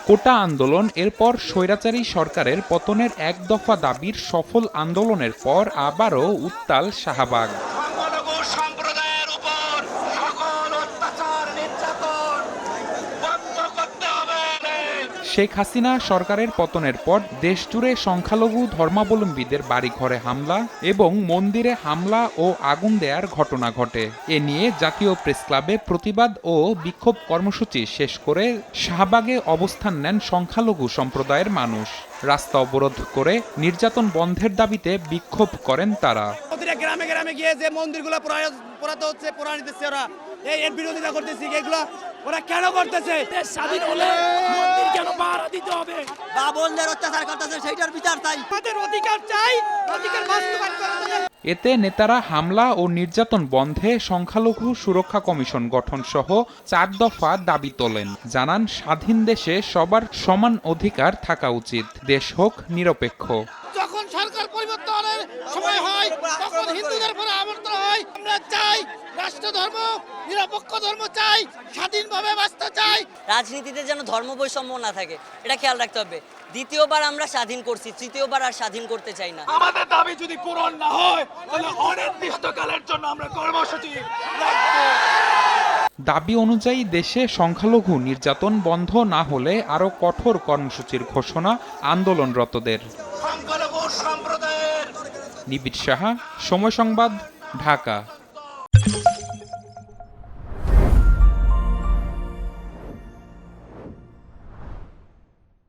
কোটা আন্দোলন এরপর স্বৈরাচারী সরকারের পতনের এক দফা দাবির সফল আন্দোলনের পর আবারও উত্তাল শাহবাগ। শেখ হাসিনা সরকারের পতনের পর দেশজুড়ে সংখ্যালঘু ধর্মাবলম্বীদের বাড়িঘরে হামলা এবং মন্দিরে হামলা ও আগুন দেয়ার ঘটনা ঘটে। এ নিয়ে জাতীয় প্রেসক্লাবে প্রতিবাদ ও বিক্ষোভ কর্মসূচি শেষ করে শাহবাগে অবস্থান নেন সংখ্যালঘু সম্প্রদায়ের মানুষ। রাস্তা অবরোধ করে নির্যাতন বন্ধের দাবিতে বিক্ষোভ করেন তারা। গ্রামে গ্রামে গিয়ে যে মন্দিরগুলো পোড়াতে হচ্ছে, পোড়া নিতেছে, ওরা এর বিরোধিতা করতেছি। এগুলো ওরা কেন করতেছে? স্বাধীন হলে মন্দির কেন পাহারা দিতে হবে? বাবলদের অত্যাচার করতেছে, সেইটার বিচার চাই। আমাদের অধিকার চাই, অধিকার বাস্তবায়ন করতে হবে। এতে নেতারা হামলা ও নির্যাতন বন্ধে সংখ্যালঘু সুরক্ষা কমিশন গঠন সহ 4 দফা দাবি তোলেন। জানান, স্বাধীন দেশে সবার সমান অধিকার থাকা উচিত, দেশ হোক নিরপেক্ষ। যখন সরকার পরিবর্তনের সময় হয় তখন হিন্দুদের উপরে আবর্তন হয়। আমরা চাই রাষ্ট্র ধর্ম নিরপেক্ষ ধর্ম চাই, স্বাধীনভাবে বাঁচতে চাই। রাজনীতিতে যেন ধর্ম বৈষম্য না থাকে, এটা খেয়াল রাখতে হবে। দ্বিতীয়বার আমরা স্বাধীন করছি, তৃতীয়বার আর স্বাধীন করতে চাই না। আমাদের দাবি যদি পূরণ না হয় তাহলে অনির্দিষ্টকালের জন্য আমরা কর্মসূচি রাখবো। দাবি অনুযায়ী দেশে সংখ্যালঘু নির্যাতন বন্ধ না হলে আরও কঠোর কর্মসূচির ঘোষণা আন্দোলনরতদের। নিবিড় সাহা, সময় সংবাদ, ঢাকা।